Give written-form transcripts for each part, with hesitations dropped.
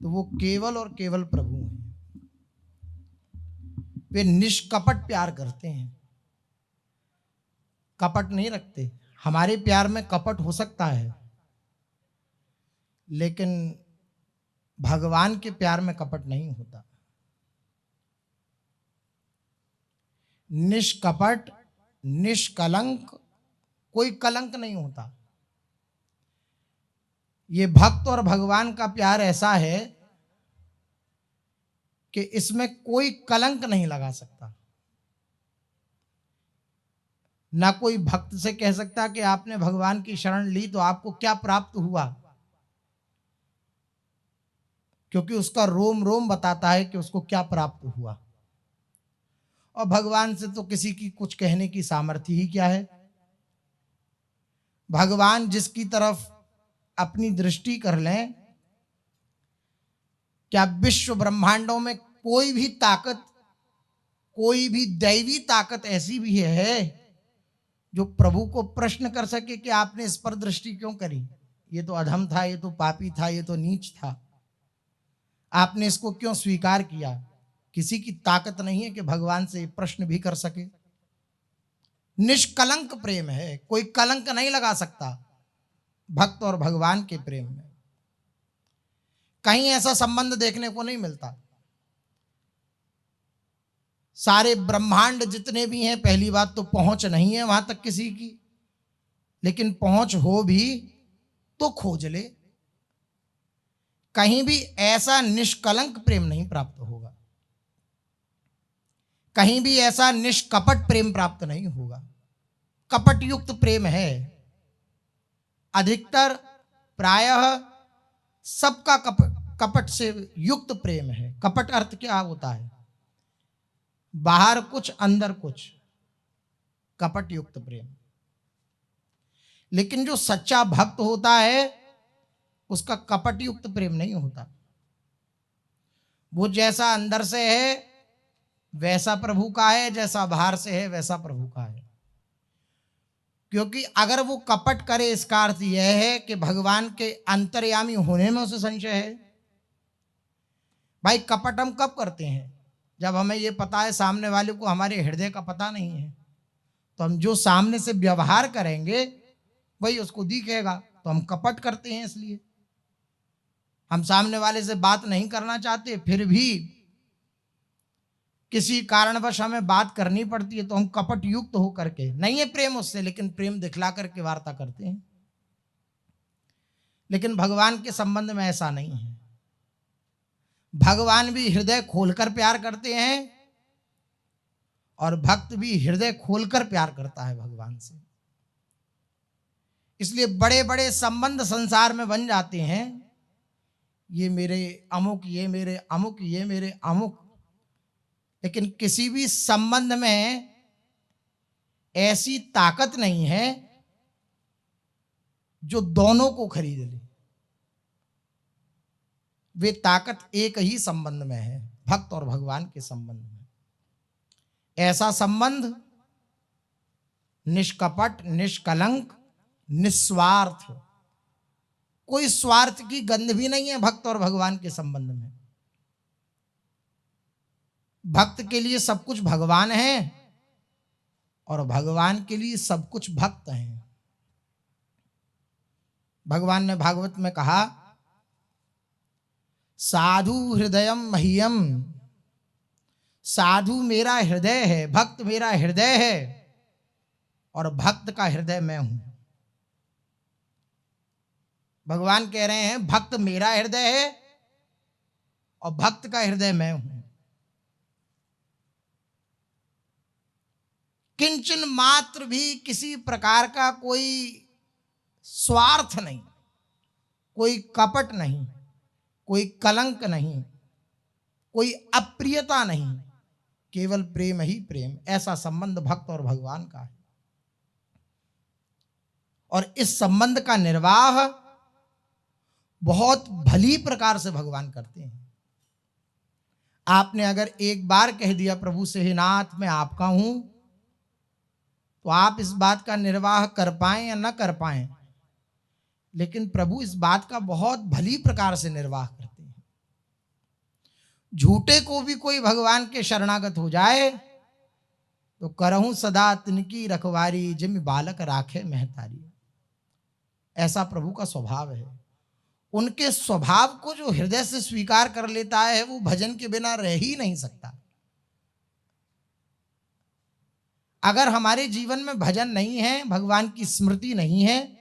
तो वो केवल और केवल प्रभु हैं। वे निष्कपट प्यार करते हैं, कपट नहीं रखते। हमारे प्यार में कपट हो सकता है, लेकिन भगवान के प्यार में कपट नहीं होता। निष्कपट, निष्कलंक, कोई कलंक नहीं होता। ये भक्त और भगवान का प्यार ऐसा है कि इसमें कोई कलंक नहीं लगा सकता। ना कोई भक्त से कह सकता कि आपने भगवान की शरण ली तो आपको क्या प्राप्त हुआ, क्योंकि उसका रोम रोम बताता है कि उसको क्या प्राप्त हुआ। और भगवान से तो किसी की कुछ कहने की सामर्थ्य ही क्या है। भगवान जिसकी तरफ अपनी दृष्टि कर लें, क्या विश्व ब्रह्मांडों में कोई भी ताकत, कोई भी दैवी ताकत ऐसी भी है जो प्रभु को प्रश्न कर सके कि आपने इस पर दृष्टि क्यों करी? ये तो अधम था, ये तो पापी था, ये तो नीच था, आपने इसको क्यों स्वीकार किया? किसी की ताकत नहीं है कि भगवान से प्रश्न भी कर सके। निष्कलंक प्रेम है, कोई कलंक नहीं लगा सकता भक्त और भगवान के प्रेम में। कहीं ऐसा संबंध देखने को नहीं मिलता। सारे ब्रह्मांड जितने भी हैं, पहली बात तो पहुंच नहीं है वहां तक किसी की, लेकिन पहुंच हो भी तो खोज ले। कहीं भी ऐसा निष्कलंक प्रेम नहीं प्राप्त होगा, कहीं भी ऐसा निष्कपट प्रेम प्राप्त नहीं होगा। कपट युक्त प्रेम है, अधिकतर प्रायः सबका कपट से युक्त प्रेम है। कपट अर्थ क्या होता है? बाहर कुछ अंदर कुछ, कपट युक्त प्रेम। लेकिन जो सच्चा भक्त होता है उसका कपट युक्त प्रेम नहीं होता। वो जैसा अंदर से है वैसा प्रभु का है, जैसा बाहर से है वैसा प्रभु का है। क्योंकि अगर वो कपट करे, इसका अर्थ यह है कि भगवान के अंतर्यामी होने में उसे संशय है। भाई कपट हम कब करते हैं? जब हमें ये पता है सामने वाले को हमारे हृदय का पता नहीं है, तो हम जो सामने से व्यवहार करेंगे वही उसको दिखेगा, तो हम कपट करते हैं। इसलिए हम सामने वाले से बात नहीं करना चाहते, फिर भी किसी कारणवश हमें बात करनी पड़ती है, तो हम कपट युक्त होकर के, नहीं है प्रेम उससे, लेकिन प्रेम दिखला करके वार्ता करते हैं। लेकिन भगवान के संबंध में ऐसा नहीं है। भगवान भी हृदय खोलकर प्यार करते हैं और भक्त भी हृदय खोलकर प्यार करता है भगवान से। इसलिए बड़े बड़े संबंध संसार में बन जाते हैं, ये मेरे अमुक, ये मेरे अमुक, ये मेरे अमुक, लेकिन किसी भी संबंध में ऐसी ताकत नहीं है जो दोनों को खरीद ले। वे ताकत एक ही संबंध में है, भक्त और भगवान के संबंध में। ऐसा संबंध निष्कपट, निष्कलंक, निस्वार्थ, कोई स्वार्थ की गंध भी नहीं है भक्त और भगवान के संबंध में। भक्त के लिए सब कुछ भगवान है और भगवान के लिए सब कुछ भक्त हैं। भगवान ने भागवत में कहा, साधु हृदयम मह्यम, साधु मेरा हृदय है, भक्त मेरा हृदय है और भक्त का हृदय मैं हूं। भगवान कह रहे हैं भक्त मेरा हृदय है और भक्त का हृदय मैं हूं। किंचन मात्र भी किसी प्रकार का कोई स्वार्थ नहीं, कोई कपट नहीं, कोई कलंक नहीं, कोई अप्रियता नहीं, केवल प्रेम ही प्रेम। ऐसा संबंध भक्त और भगवान का है और इस संबंध का निर्वाह बहुत भली प्रकार से भगवान करते हैं। आपने अगर एक बार कह दिया प्रभु से, हे नाथ मैं आपका हूं, तो आप इस बात का निर्वाह कर पाएं या न कर पाएं, लेकिन प्रभु इस बात का बहुत भली प्रकार से निर्वाह करते हैं। झूठे को भी कोई भगवान के शरणागत हो जाए तो करहूं सदा तिनकी रखवारी, जिम बालक राखे महतारी। ऐसा प्रभु का स्वभाव है। उनके स्वभाव को जो हृदय से स्वीकार कर लेता है वो भजन के बिना रह ही नहीं सकता। अगर हमारे जीवन में भजन नहीं है, भगवान की स्मृति नहीं है,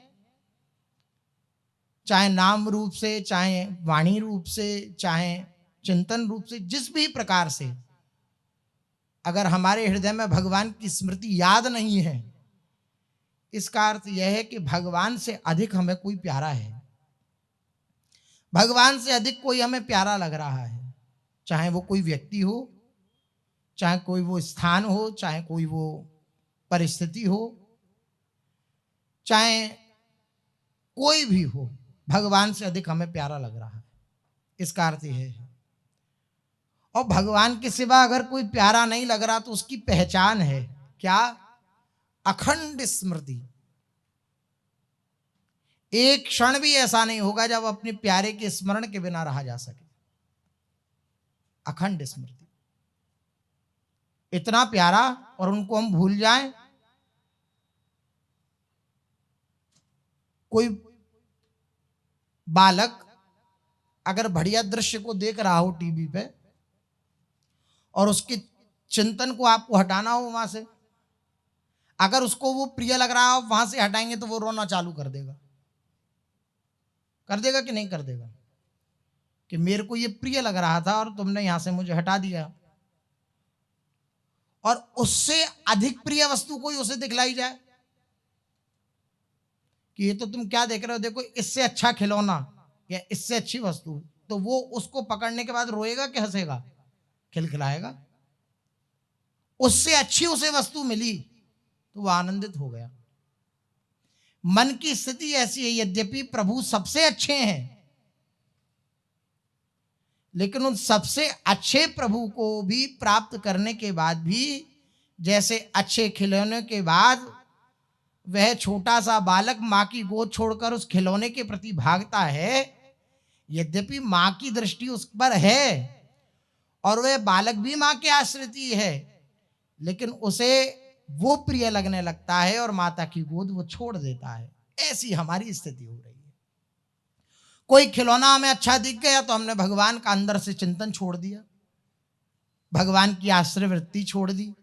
चाहे नाम रूप से, चाहे वाणी रूप से, चाहे चिंतन रूप से, जिस भी प्रकार से, अगर हमारे हृदय में भगवान की स्मृति याद नहीं है, इसका अर्थ यह है कि भगवान से अधिक हमें कोई प्यारा है, भगवान से अधिक कोई हमें प्यारा लग रहा है। चाहे वो कोई व्यक्ति हो, चाहे कोई वो स्थान हो, चाहे कोई वो परिस्थिति हो, चाहे कोई भी हो, भगवान से अधिक हमें प्यारा लग रहा है। इसका अर्थ यह है। और भगवान के सिवा अगर कोई प्यारा नहीं लग रहा तो उसकी पहचान है क्या? अखंड स्मृति। एक क्षण भी ऐसा नहीं होगा जब अपने प्यारे के स्मरण के बिना रहा जा सके। अखंड स्मृति, इतना प्यारा और उनको हम भूल जाएं। कोई बालक अगर बढ़िया दृश्य को देख रहा हो टीवी पे और उसके चिंतन को आपको हटाना हो वहां से, अगर उसको वो प्रिय लग रहा हो, वहां से हटाएंगे तो वो रोना चालू कर देगा। कर देगा कि नहीं कर देगा? कि मेरे को ये प्रिय लग रहा था और तुमने यहां से मुझे हटा दिया। और उससे अधिक प्रिय वस्तु कोई उसे दिखलाई जाए कि ये तो तुम क्या देख रहे हो, देखो इससे अच्छा खिलौना या इससे अच्छी वस्तु, तो वो उसको पकड़ने के बाद रोएगा कि हंसेगा? खिलखिलाएगा। उससे अच्छी उसे वस्तु मिली तो वो आनंदित हो गया। मन की स्थिति ऐसी है, यद्यपि प्रभु सबसे अच्छे हैं, लेकिन उन सबसे अच्छे प्रभु को भी प्राप्त करने के बाद भी, जैसे अच्छे खिलौने के बाद वह छोटा सा बालक मां की गोद छोड़कर उस खिलौने के प्रति भागता है, यद्यपि मां की दृष्टि उस पर है और वह बालक भी मां के आश्रित ही है, लेकिन उसे वो प्रिय लगने लगता है और माता की गोद वो छोड़ देता है। ऐसी हमारी स्थिति हो रही है। कोई खिलौना हमें अच्छा दिख गया तो हमने भगवान का अंदर से चिंतन छोड़ दिया, भगवान की आश्रय वृत्ति छोड़ दी,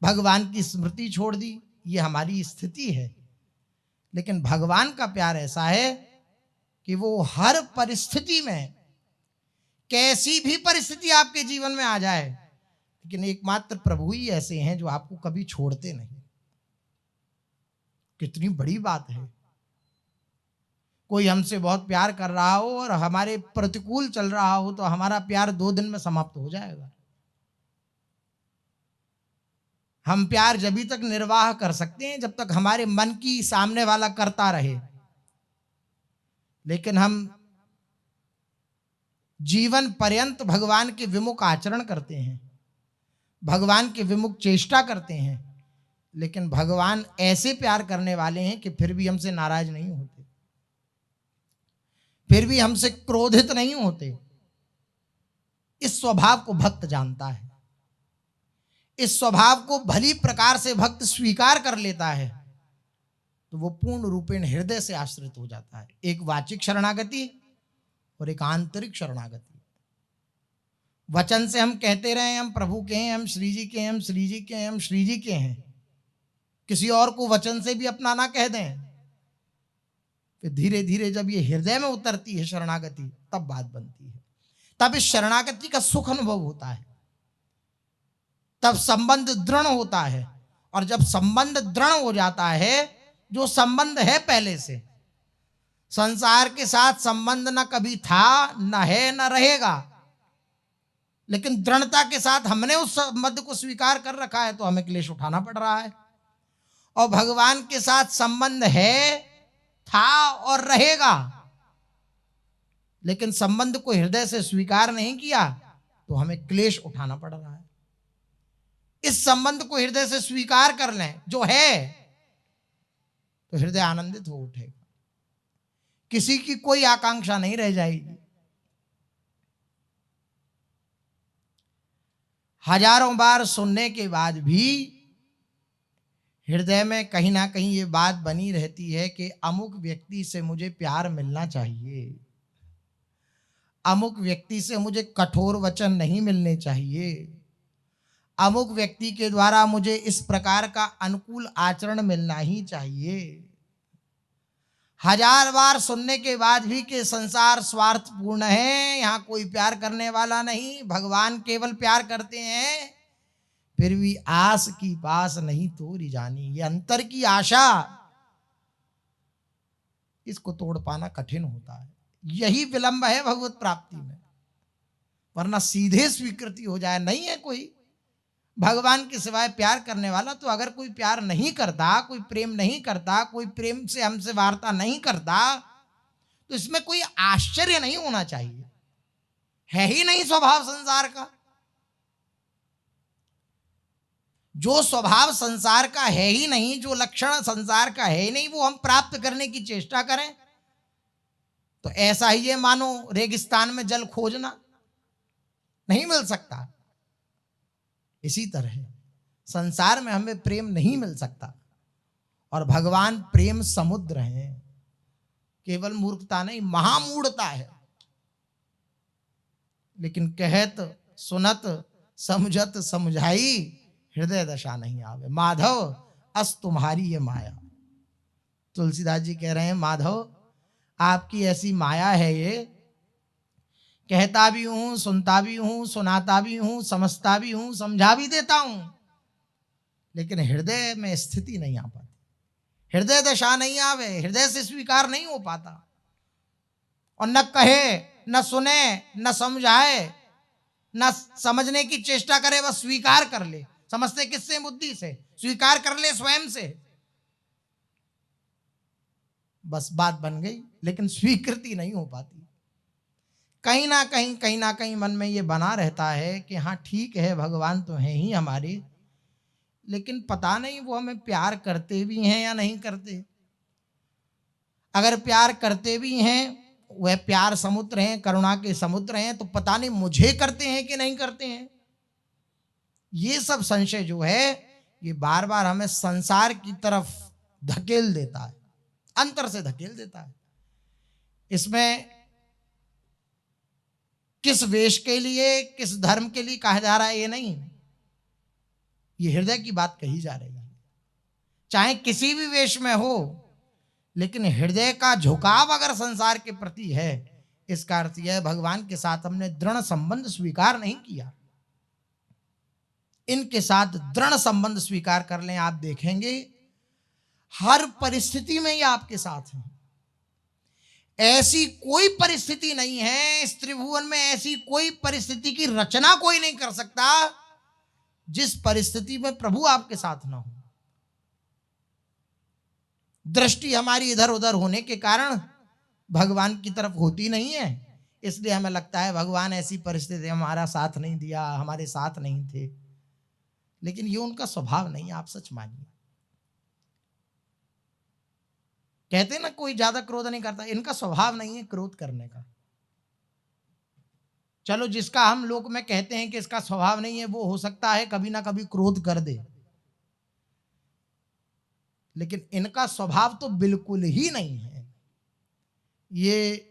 भगवान की स्मृति छोड़ दी। ये हमारी स्थिति है। लेकिन भगवान का प्यार ऐसा है कि वो हर परिस्थिति में, कैसी भी परिस्थिति आपके जीवन में आ जाए, लेकिन एकमात्र प्रभु ही ऐसे हैं जो आपको कभी छोड़ते नहीं। कितनी बड़ी बात है। कोई हमसे बहुत प्यार कर रहा हो और हमारे प्रतिकूल चल रहा हो तो हमारा प्यार 2 दिन में समाप्त हो जाएगा। हम प्यार जब तक निर्वाह कर सकते हैं जब तक हमारे मन की सामने वाला करता रहे, लेकिन हम जीवन पर्यंत भगवान के विमुख आचरण करते हैं, भगवान के विमुख चेष्टा करते हैं, लेकिन भगवान ऐसे प्यार करने वाले हैं कि फिर भी हमसे नाराज नहीं होते, फिर भी हमसे क्रोधित नहीं होते। इस स्वभाव को भक्त जानता है। इस स्वभाव को भली प्रकार से भक्त स्वीकार कर लेता है तो वो पूर्ण रूपेण हृदय से आश्रित हो जाता है। एक वाचिक शरणागति और एक आंतरिक शरणागति। वचन से हम कहते रहे हम प्रभु के हैं, हम श्री जी के हैं, हम श्री जी के हैं, हम श्री जी के हैं, किसी और को वचन से भी अपना ना कह दें, फिर धीरे धीरे जब ये हृदय में उतरती है शरणागति, तब बात बनती है। तब इस शरणागति का सुख अनुभव होता है, तब संबंध दृढ़ होता है। और जब संबंध दृढ़ हो जाता है, जो संबंध है पहले से, संसार के साथ संबंध न कभी था, न है, न रहेगा, लेकिन दृढ़ता के साथ हमने उस संबंध को स्वीकार कर रखा है तो हमें क्लेश उठाना पड़ रहा है। और भगवान के साथ संबंध है, था और रहेगा, लेकिन संबंध को हृदय से स्वीकार नहीं किया तो हमें क्लेश उठाना पड़ रहा है। इस संबंध को हृदय से स्वीकार कर लें जो है, तो हृदय आनंदित हो उठेगा, किसी की कोई आकांक्षा नहीं रह जाएगी। हजारों बार सुनने के बाद भी हृदय में कहीं ना कहीं ये बात बनी रहती है कि अमुक व्यक्ति से मुझे प्यार मिलना चाहिए, अमुक व्यक्ति से मुझे कठोर वचन नहीं मिलने चाहिए, अमुक व्यक्ति के द्वारा मुझे इस प्रकार का अनुकूल आचरण मिलना ही चाहिए। हजार बार सुनने के बाद भी कि संसार स्वार्थपूर्ण है, यहाँ कोई प्यार करने वाला नहीं, भगवान केवल प्यार करते हैं, फिर भी आस की पास नहीं तोड़ी जानी। ये अंतर की आशा, इसको तोड़ पाना कठिन होता है। यही विलंब है भगवत प्राप्ति में, वरना सीधे स्वीकृति हो जाए। नहीं है कोई भगवान के सिवाय प्यार करने वाला, तो अगर कोई प्यार नहीं करता, कोई प्रेम नहीं करता, कोई प्रेम से हमसे वार्ता नहीं करता, तो इसमें कोई आश्चर्य नहीं होना चाहिए। है ही नहीं स्वभाव संसार का। जो स्वभाव संसार का है ही नहीं, जो लक्षण संसार का है ही नहीं, वो हम प्राप्त करने की चेष्टा करें तो ऐसा ही है मानो रेगिस्तान में जल खोजना, नहीं मिल सकता। इसी तरह संसार में हमें प्रेम नहीं मिल सकता, और भगवान प्रेम समुद्र है। केवल मूर्खता नहीं, महामूढ़ता है। लेकिन कहत सुनत समझत समझाई, हृदय दशा नहीं आवे। माधव अस तुम्हारी ये माया। तुलसीदास जी कह रहे हैं, माधव आपकी ऐसी माया है, ये कहता भी हूं, सुनता भी हूं, सुनाता भी हूं, समझता भी हूं, समझा भी देता हूं, लेकिन हृदय में स्थिति नहीं आ पाती, हृदय दशा नहीं आवे, हृदय से स्वीकार नहीं हो पाता। और न कहे, न सुने, न समझाए, न समझने की चेष्टा करे, बस स्वीकार कर ले। समझते किससे? बुद्धि से। स्वीकार कर ले स्वयं से, बस बात बन गई, लेकिन स्वीकृति नहीं हो पाती। कहीं ना कहीं मन में ये बना रहता है कि हाँ ठीक है, भगवान तो हैं ही हमारे, लेकिन पता नहीं वो हमें प्यार करते भी हैं या नहीं करते। अगर प्यार करते भी हैं, वह प्यार समुद्र हैं, करुणा के समुद्र हैं, तो पता नहीं मुझे करते हैं कि नहीं करते हैं। ये सब संशय जो है, ये बार बार हमें संसार की तरफ धकेल देता है, अंतर से धकेल देता है। इसमें किस वेश के लिए, किस धर्म के लिए कहा जा रहा है ये नहीं, ये हृदय की बात कही जा रही है। चाहे किसी भी वेश में हो, लेकिन हृदय का झुकाव अगर संसार के प्रति है, इसका अर्थ यह है भगवान के साथ हमने दृढ़ संबंध स्वीकार नहीं किया। इनके साथ दृढ़ संबंध स्वीकार कर लें, आप देखेंगे हर परिस्थिति में ये आपके साथ हैं। ऐसी कोई परिस्थिति नहीं है इस त्रिभुवन में, ऐसी कोई परिस्थिति की रचना कोई नहीं कर सकता जिस परिस्थिति में प्रभु आपके साथ ना हो। दृष्टि हमारी इधर उधर होने के कारण भगवान की तरफ होती नहीं है, इसलिए हमें लगता है भगवान ऐसी परिस्थिति हमारा साथ नहीं दिया, हमारे साथ नहीं थे। लेकिन ये उनका स्वभाव नहीं, आप सच मानिए। कहते ना कोई ज्यादा क्रोध नहीं करता, इनका स्वभाव नहीं है क्रोध करने का। चलो जिसका हम लोक में कहते हैं कि इसका स्वभाव नहीं है, वो हो सकता है कभी ना कभी क्रोध कर दे, लेकिन इनका स्वभाव तो बिल्कुल ही नहीं है। ये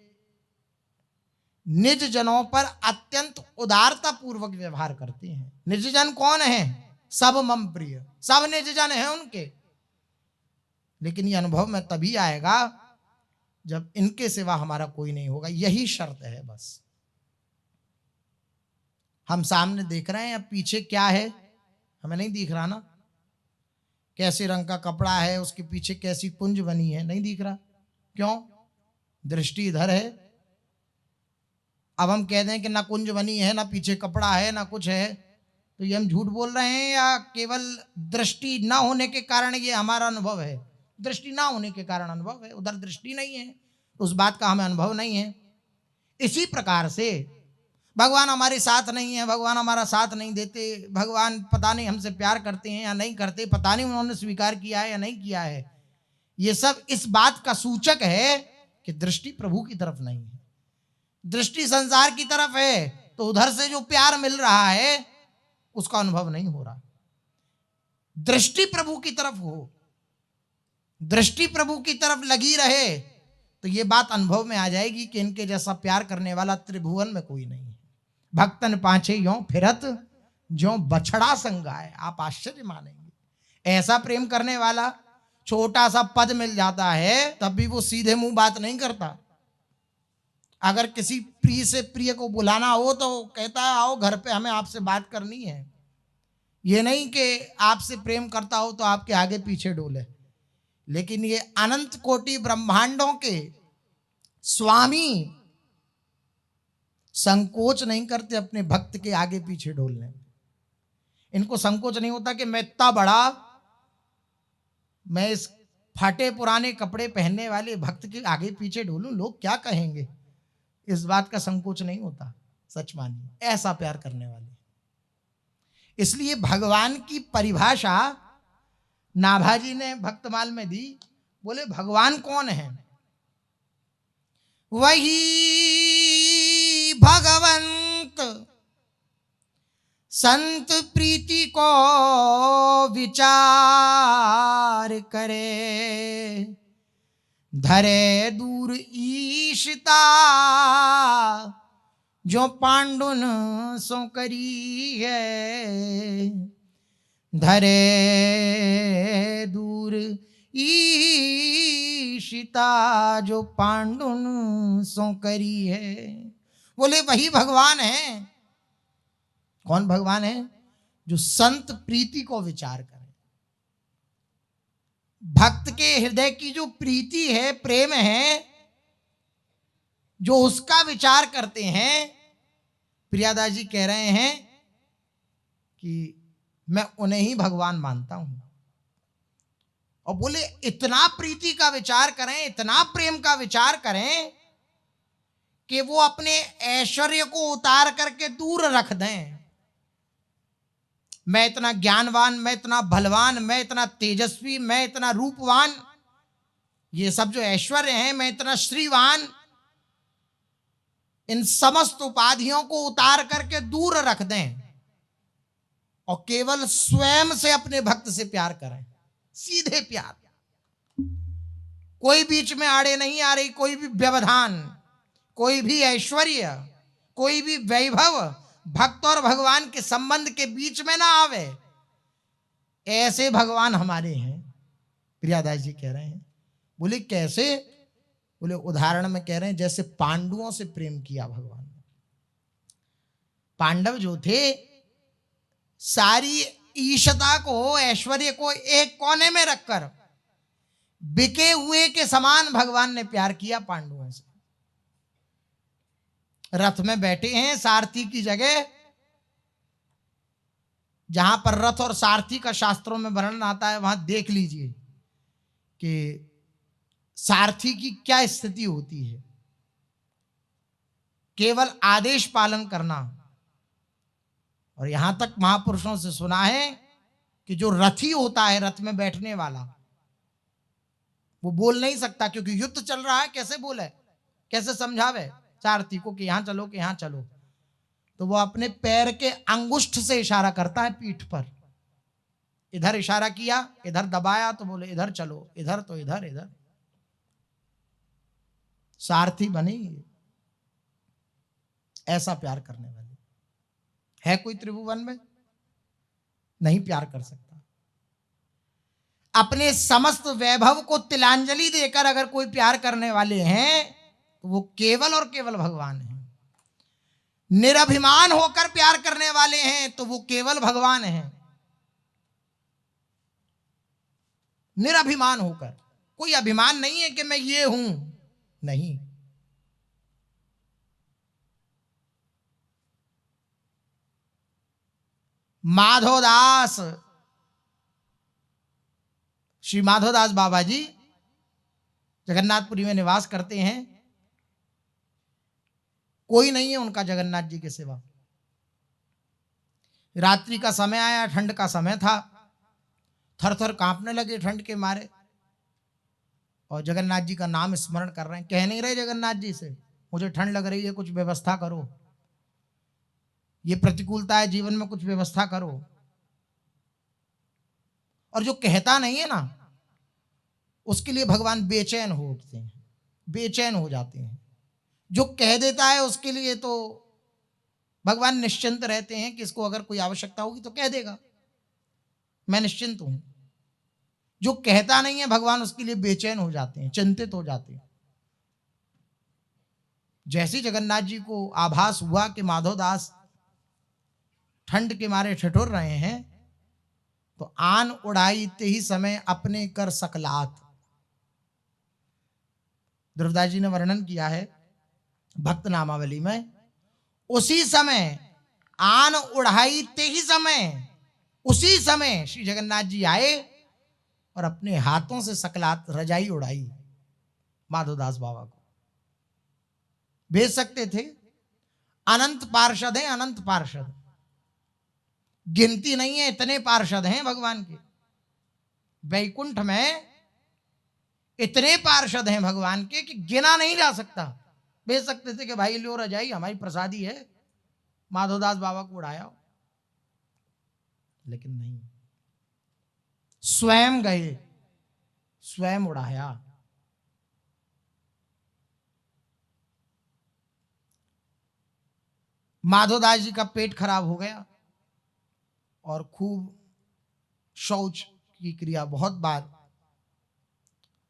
निज जनों पर अत्यंत उदारता पूर्वक व्यवहार करते हैं। निज जन कौन है? सब मम प्रिय, सब निज जन है उनके। लेकिन ये अनुभव में तभी आएगा जब इनके सिवा हमारा कोई नहीं होगा, यही शर्त है बस। हम सामने देख रहे हैं, अब पीछे क्या है हमें नहीं दिख रहा ना। कैसे रंग का कपड़ा है, उसके पीछे कैसी कुंज बनी है, नहीं दिख रहा। क्यों? दृष्टि इधर है। अब हम कह दें कि ना कुंज बनी है, ना पीछे कपड़ा है, ना कुछ है, तो ये हम झूठ बोल रहे हैं या केवल दृष्टि ना होने के कारण ये हमारा अनुभव है? दृष्टि ना होने के कारण अनुभव है, उधर दृष्टि नहीं है तो उस बात का हमें अनुभव नहीं है। इसी प्रकार से भगवान हमारे साथ नहीं है, भगवान हमारा साथ नहीं देते, भगवान पता नहीं हमसे प्यार करते हैं या नहीं करते, पता नहीं उन्होंने स्वीकार किया है या नहीं किया है, ये सब इस बात का सूचक है कि दृष्टि प्रभु की तरफ नहीं है, दृष्टि संसार की तरफ है। तो उधर से जो प्यार मिल रहा है उसका अनुभव नहीं हो रहा। दृष्टि प्रभु की तरफ हो, दृष्टि प्रभु की तरफ लगी रहे तो ये बात अनुभव में आ जाएगी कि इनके जैसा प्यार करने वाला त्रिभुवन में कोई नहीं है। भक्तन पाछे यों फिरत ज्यों बछड़ा संगाए। आप आश्चर्य मानेंगे, ऐसा प्रेम करने वाला, छोटा सा पद मिल जाता है तब भी वो सीधे मुंह बात नहीं करता। अगर किसी प्रिय से प्रिय को बुलाना हो तो कहता है आओ घर पे, हमें आपसे बात करनी है। ये नहीं कि आपसे प्रेम करता हो तो आपके आगे पीछे डोले। लेकिन ये अनंत कोटि ब्रह्मांडों के स्वामी संकोच नहीं करते अपने भक्त के आगे पीछे डोलने में। इनको संकोच नहीं होता कि मैं इतना बड़ा, मैं इस फटे पुराने कपड़े पहनने वाले भक्त के आगे पीछे डोलूं, लोग क्या कहेंगे, इस बात का संकोच नहीं होता। सच मानिए, ऐसा प्यार करने वाले। इसलिए भगवान की परिभाषा नाभाजी ने भक्तमाल में दी। बोले भगवान कौन है? वही भगवंत संत प्रीति को विचार करे, धरे दूर ईशिता जो पांडुन सो करी है, धरे दूर ईशिता जो पांडुन सो करी है। बोले वही भगवान है। कौन भगवान है? जो संत प्रीति को विचार करे। भक्त के हृदय की जो प्रीति है, प्रेम है, जो उसका विचार करते हैं। प्रियादास जी कह रहे हैं कि मैं उन्हें ही भगवान मानता हूं। और बोले इतना प्रीति का विचार करें, इतना प्रेम का विचार करें कि वो अपने ऐश्वर्य को उतार करके दूर रख दें। मैं इतना ज्ञानवान, मैं इतना बलवान, मैं इतना तेजस्वी, मैं इतना रूपवान, ये सब जो ऐश्वर्य है, मैं इतना श्रीवान, इन समस्त उपाधियों को उतार करके दूर रख दें और केवल स्वयं से अपने भक्त से प्यार करें। सीधे प्यार, कोई बीच में आड़े नहीं आ रही, कोई भी व्यवधान, कोई भी ऐश्वर्य, कोई भी वैभव भक्त और भगवान के संबंध के बीच में ना आवे। ऐसे भगवान हमारे हैं। प्रियादास जी कह रहे हैं। बोले कैसे? बोले उदाहरण में कह रहे हैं जैसे पांडवों से प्रेम किया भगवान ने। पांडव जो थे, सारी ईशता को, ऐश्वर्य को एक कोने में रखकर बिके हुए के समान भगवान ने प्यार किया पांडवों से। रथ में बैठे हैं, सारथी की जगह, जहां पर रथ और सारथी का शास्त्रों में वर्णन आता है, वहां देख लीजिए कि सारथी की क्या स्थिति होती है। केवल आदेश पालन करना। और यहां तक महापुरुषों से सुना है कि जो रथी होता है, रथ में बैठने वाला, वो बोल नहीं सकता क्योंकि युद्ध चल रहा है। कैसे बोले, कैसे समझावे सारथी को कि यहां चलो, कि यहां चलो? तो वो अपने पैर के अंगुष्ठ से इशारा करता है पीठ पर। इधर इशारा किया, इधर दबाया तो बोले इधर चलो, इधर तो इधर, इधर। सारथी बनी। ऐसा प्यार करने वाले है कोई त्रिभुवन में? नहीं प्यार कर सकता। अपने समस्त वैभव को तिलांजलि देकर अगर कोई प्यार करने वाले हैं तो वो केवल और केवल भगवान है। निरभिमान होकर प्यार करने वाले हैं तो वो केवल भगवान है। निरभिमान होकर, कोई अभिमान नहीं है कि मैं ये हूं, नहीं। माधवदास, श्री माधवदास बाबा जी जगन्नाथपुरी में निवास करते हैं। कोई नहीं है उनका जगन्नाथ जी के सिवा। रात्रि का समय आया, ठंड का समय था, थर थर कांपने लगे ठंड के मारे, और जगन्नाथ जी का नाम स्मरण कर रहे हैं। कह नहीं रहे जगन्नाथ जी से मुझे ठंड लग रही है, कुछ व्यवस्था करो। ये प्रतिकूलता है जीवन में, कुछ व्यवस्था करो। और जो कहता नहीं है ना, उसके लिए भगवान बेचैन हो उठते हैं, बेचैन हो जाते हैं। जो कह देता है उसके लिए तो भगवान निश्चिंत रहते हैं कि इसको अगर कोई आवश्यकता होगी तो कह देगा, मैं निश्चिंत हूं। जो कहता नहीं है भगवान उसके लिए बेचैन हो जाते हैं, चिंतित हो जाते हैं। जैसे जगन्नाथ जी को आभास हुआ कि माधवदास ठंड के मारे ठिठुर रहे हैं, तो आन उड़ाई ते ही समय अपने कर सकलात। ध्रुवदास जी ने वर्णन किया है भक्त नामावली में, उसी समय आन उड़ाई ते ही समय, उसी समय श्री जगन्नाथ जी आए और अपने हाथों से सकलात रजाई उड़ाई माधवदास बाबा को। भेज सकते थे, अनंत पार्षद हैं, अनंत पार्षद, गिनती नहीं है, इतने पार्षद हैं भगवान के। वैकुंठ में इतने पार्षद हैं भगवान के कि गिना नहीं जा सकता। भेज सकते थे कि भाई लो रजाई हमारी प्रसादी है, माधवदास बाबा को उड़ाया, लेकिन नहीं, स्वयं गए, स्वयं उड़ाया। माधवदास जी का पेट खराब हो गया और खूब शौच की क्रिया बहुत बार,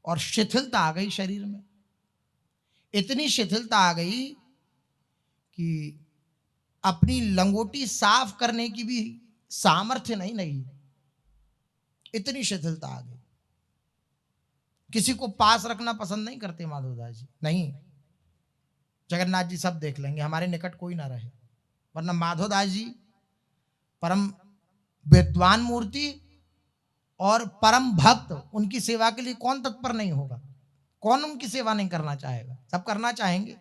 और शिथिलता आ गई शरीर में। इतनी शिथिलता आ गई कि अपनी लंगोटी साफ करने की भी सामर्थ्य नहीं, इतनी शिथिलता आ गई। किसी को पास रखना पसंद नहीं करते माधवदास जी, नहीं, जगन्नाथ जी सब देख लेंगे, हमारे निकट कोई ना रहे। वरना माधवदास जी परम विद्वान मूर्ति और परम भक्त, उनकी सेवा के लिए कौन तत्पर नहीं होगा, कौन उनकी सेवा नहीं करना चाहेगा, सब करना चाहेंगे।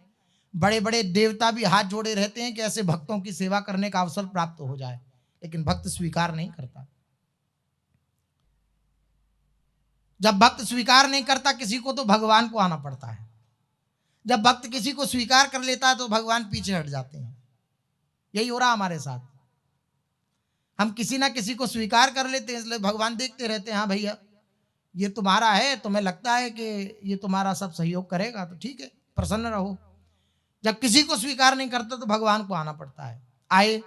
बड़े बड़े देवता भी हाथ जोड़े रहते हैं कि ऐसे भक्तों की सेवा करने का अवसर प्राप्त हो जाए, लेकिन भक्त स्वीकार नहीं करता। जब भक्त स्वीकार नहीं करता किसी को तो भगवान को आना पड़ता है। जब भक्त किसी को स्वीकार कर लेता है तो भगवान पीछे हट जाते हैं। यही हो रहा हमारे साथ, हम किसी ना किसी को स्वीकार कर लेते हैं, इसलिए भगवान देखते रहते हैं, हाँ भैया ये तुम्हारा है, तुम्हें लगता है कि ये तुम्हारा सब सहयोग करेगा तो ठीक है, प्रसन्न रहो। जब किसी को स्वीकार नहीं करता तो भगवान को आना पड़ता है। आए,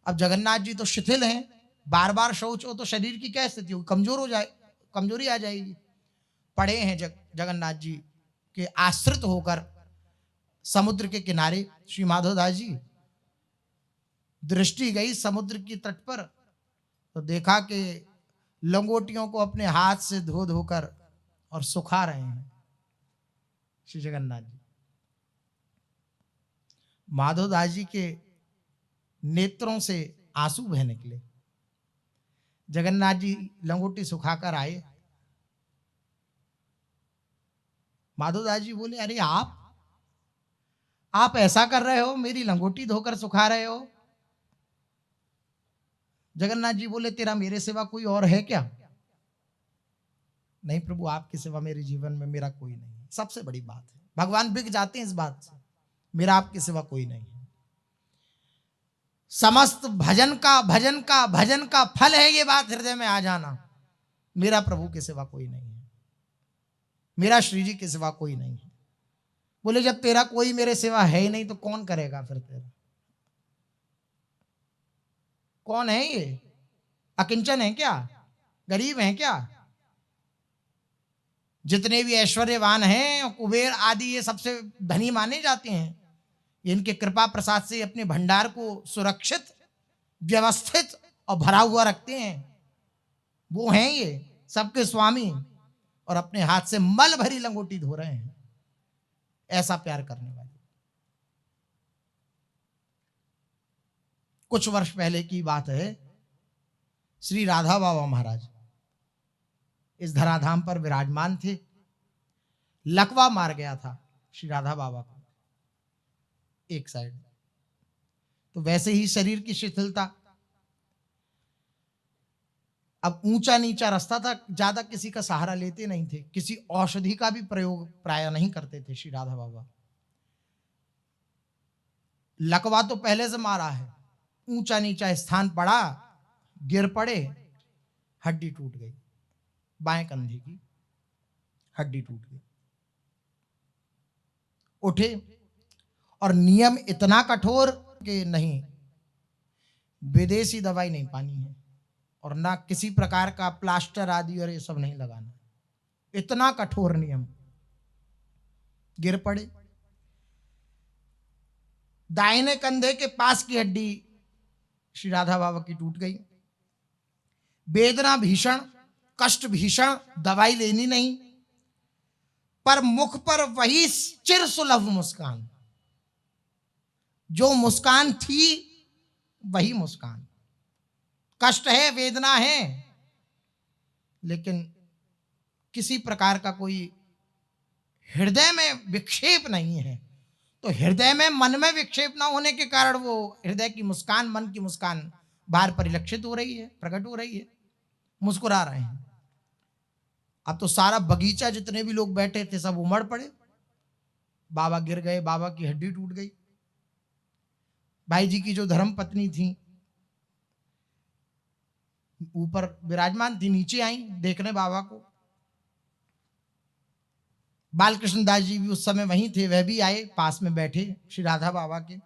अब जगन्नाथ जी तो शिथिल हैं, बार बार शौच हो तो शरीर की क्या स्थिति होगी, कमजोर हो जाए, कमजोरी आ जाएगी। पड़े हैं जगन्नाथ जी के आश्रित होकर समुद्र के किनारे। श्री माधवदास जी दृष्टि गई समुद्र की तट पर, तो देखा कि लंगोटियों को अपने हाथ से धो धोकर और सुखा रहे हैं श्री जगन्नाथ जी। माधवदास जी के नेत्रों से आंसू बह निकले। जगन्नाथ जी लंगोटी सुखाकर आए। माधवदास जी बोले, अरे आप ऐसा कर रहे हो, मेरी लंगोटी धोकर सुखा रहे हो। जगन्नाथ जी बोले, तेरा मेरे सिवा कोई और है क्या? नहीं प्रभु, आपके सिवा मेरे जीवन में मेरा कोई नहीं है, सबसे बड़ी बात है। भगवान बिक जाते हैं इस बात से, मेरा आपके सिवा कोई नहीं है। समस्त भजन का फल है ये बात हृदय में आ जाना, मेरा प्रभु के सिवा कोई नहीं है, मेरा श्री जी के सिवा कोई नहीं है। बोले, जब तेरा कोई मेरे सिवा है ही नहीं तो कौन करेगा फिर तेरा? कौन है ये? अकिंचन है क्या? गरीब है क्या? जितने भी ऐश्वर्यवान हैं, कुबेर आदि, ये सबसे धनी माने जाते हैं। इनके कृपा प्रसाद से अपने भंडार को सुरक्षित, व्यवस्थित और भरा हुआ रखते हैं। वो हैं ये सबके स्वामी, और अपने हाथ से मल भरी लंगोटी धो रहे हैं। ऐसा प्यार करने वाले। कुछ वर्ष पहले की बात है, श्री राधा बाबा महाराज इस धराधाम पर विराजमान थे। लकवा मार गया था श्री राधा बाबा को एक साइड, तो वैसे ही शरीर की शिथिलता। अब ऊंचा नीचा रास्ता था, ज्यादा किसी का सहारा लेते नहीं थे, किसी औषधि का भी प्रयोग प्राय नहीं करते थे श्री राधा बाबा। लकवा तो पहले से मारा है, ऊंचा नीचा स्थान पड़ा, गिर पड़े, हड्डी टूट गई, बाएं कंधे की हड्डी टूट गई। उठे और नियम इतना कठोर कि नहीं, विदेशी दवाई नहीं पानी है और ना किसी प्रकार का प्लास्टर आदि और ये सब नहीं लगाना, इतना कठोर नियम। गिर पड़े, दाहिने कंधे के पास की हड्डी श्री राधा बाबा की टूट गई। वेदना भीषण, कष्ट भीषण, दवाई लेनी नहीं, पर मुख पर वही चिर सुलभ मुस्कान, जो मुस्कान थी वही मुस्कान। कष्ट है, वेदना है, लेकिन किसी प्रकार का कोई हृदय में विक्षेप नहीं है। तो हृदय में, मन में विक्षेप ना होने के कारण वो हृदय की मुस्कान, मन की मुस्कान बाहर परिलक्षित हो रही है, प्रकट हो रही है, मुस्कुरा रहे हैं। अब तो सारा बगीचा, जितने भी लोग बैठे थे, सब उमड़ पड़े। बाबा गिर गए, बाबा की हड्डी टूट गई। भाई जी की जो धर्म पत्नी थी ऊपर विराजमान थी, नीचे आई देखने बाबा को। बालकृष्ण दास जी भी उस समय वहीं थे, वह भी आए, पास में बैठे श्री राधा बाबा के।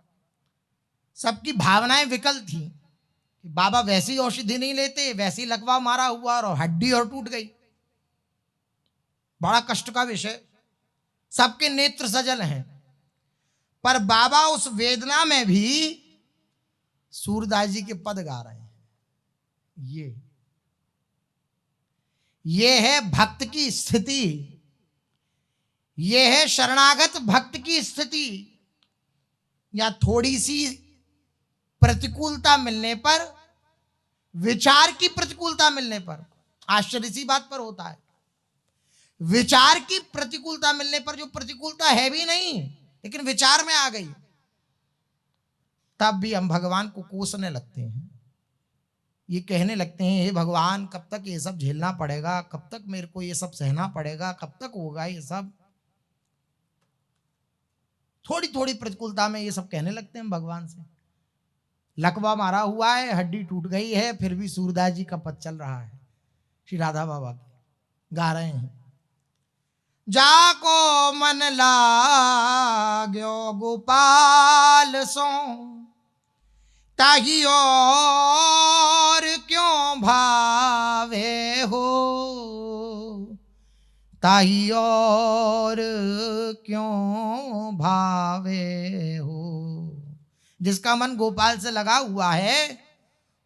सबकी भावनाएं विकल थी कि बाबा वैसी औषधि नहीं लेते, वैसी लकवा मारा हुआ और हड्डी और टूट गई, बड़ा कष्ट का विषय। सबके नेत्र सजल हैं, पर बाबा उस वेदना में भी सूरदास जी के पद गा रहे हैं। ये है भक्त की स्थिति, ये है शरणागत भक्त की स्थिति। या थोड़ी सी प्रतिकूलता मिलने पर, विचार की प्रतिकूलता मिलने पर, आश्चर्य सी बात पर होता है, विचार की प्रतिकूलता मिलने पर, जो प्रतिकूलता है भी नहीं लेकिन विचार में आ गई, तब भी हम भगवान को कोसने लगते हैं। ये कहने लगते हैं, हे भगवान कब तक ये सब झेलना पड़ेगा, कब तक मेरे को ये सब सहना पड़ेगा, कब तक होगा ये सब। थोड़ी थोड़ी प्रतिकूलता में ये सब कहने लगते हैं भगवान से। लकवा मारा हुआ है, हड्डी टूट गई है, फिर भी सूरदास जी का पद चल रहा है, श्री राधा बाबा गा रहे हैं। जाको मन लाग्यो गोपाल सो, ताही और क्यों भावे हो, ताही और क्यों भावे हो। जिसका मन गोपाल से लगा हुआ है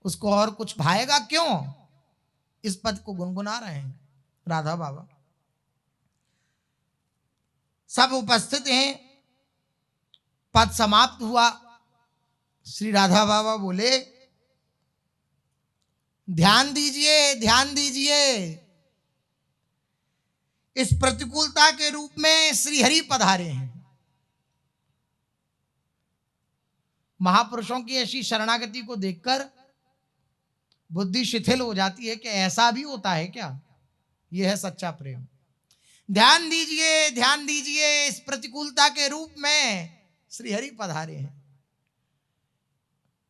उसको और कुछ भाएगा क्यों। इस पद को गुनगुना रहे हैं राधा बाबा। सब उपस्थित हैं, पद समाप्त हुआ। श्री राधा बाबा बोले, ध्यान दीजिए, ध्यान दीजिए, इस प्रतिकूलता के रूप में श्री हरि पधारे हैं। महापुरुषों की ऐसी शरणागति को देखकर बुद्धि शिथिल हो जाती है कि ऐसा भी होता है क्या। यह है सच्चा प्रेम। ध्यान दीजिए, ध्यान दीजिए, इस प्रतिकूलता के रूप में श्री हरि पधारे हैं।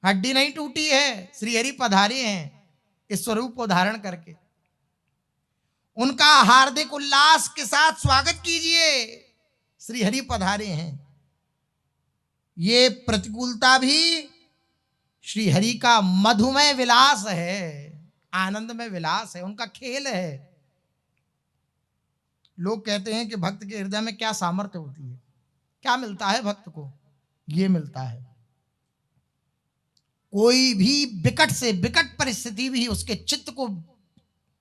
हड्डी नहीं टूटी है, श्री हरि पधारे हैं इस स्वरूप को धारण करके। उनका हार्दिक उल्लास के साथ स्वागत कीजिए, श्री हरि पधारे हैं। ये प्रतिकूलता भी श्री हरि का मधुमय विलास है, आनंदमय विलास है, उनका खेल है। लोग कहते हैं कि भक्त के हृदय में क्या सामर्थ्य होती है, क्या मिलता है भक्त को। ये मिलता है, कोई भी विकट से विकट परिस्थिति भी उसके चित्त को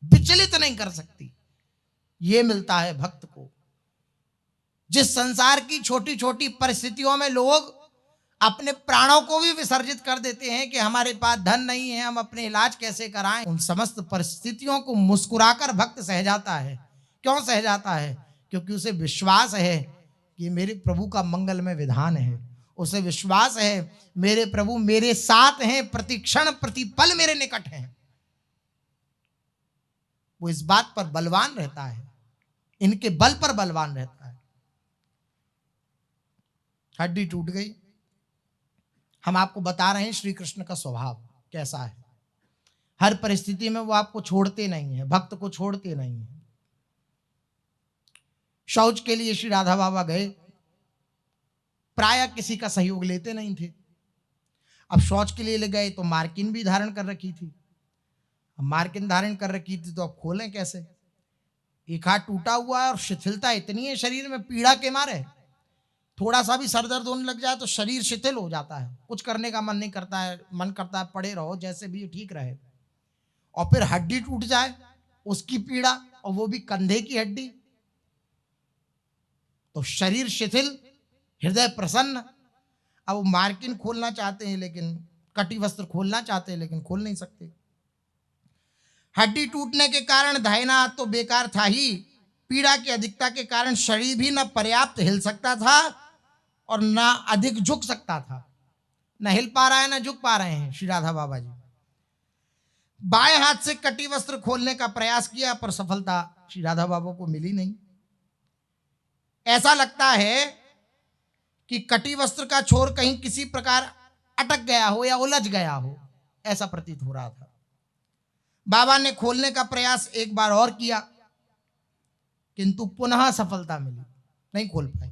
विचलित नहीं कर सकती। ये मिलता है भक्त को। जिस संसार की छोटी छोटी परिस्थितियों में लोग अपने प्राणों को भी विसर्जित कर देते हैं कि हमारे पास धन नहीं है, हम अपने इलाज कैसे कराएं, उन समस्त परिस्थितियों को मुस्कुराकर भक्त सह जाता है। क्यों सह जाता है? क्योंकि उसे विश्वास है कि मेरे प्रभु का मंगलमय विधान है। उसे विश्वास है मेरे प्रभु मेरे साथ हैं, प्रति क्षण प्रति पल मेरे निकट हैं। वो इस बात पर बलवान रहता है, इनके बल पर बलवान रहता है। हड्डी टूट गई, हम आपको बता रहे हैं श्री कृष्ण का स्वभाव कैसा है। हर परिस्थिति में वो आपको छोड़ते नहीं है, भक्त को छोड़ते नहीं है। शौच के लिए श्री राधा बाबा गए, प्राय किसी का सहयोग लेते नहीं थे। अब शौच के लिए ले गए तो मार्किन भी धारण कर रखी थी। अब मार्किन धारण कर रखी थी तो अब खोलें कैसे? एक हाथ टूटा हुआ है और शिथिलता इतनी है शरीर में, पीड़ा के मारे थोड़ा सा भी सर दर्द होने लग जाए तो शरीर शिथिल हो जाता है, कुछ करने का मन नहीं करता है, मन करता है पड़े रहो जैसे भी ठीक रहे। और फिर हड्डी टूट जाए उसकी पीड़ा, और वो भी कंधे की हड्डी, तो शरीर शिथिल, हृदय प्रसन्न। अब वो मार्किन खोलना चाहते हैं लेकिन कटी वस्त्र खोलना चाहते हैं लेकिन खोल नहीं सकते। हड्डी टूटने के कारण दाहिना हाथ तो बेकार था ही, पीड़ा की अधिकता के कारण शरीर भी न पर्याप्त हिल सकता था और न अधिक झुक सकता था। न हिल पा रहा है न झुक पा रहे हैं श्री राधा बाबा जी। बाएं हाथ से कटी वस्त्र खोलने का प्रयास किया पर सफलता श्री राधा बाबा को मिली नहीं। ऐसा लगता है कि कटी वस्त्र का छोर कहीं किसी प्रकार अटक गया हो या उलझ गया हो, ऐसा प्रतीत हो रहा था। बाबा ने खोलने का प्रयास एक बार और किया किंतु पुनः सफलता मिली, नहीं खोल पाए।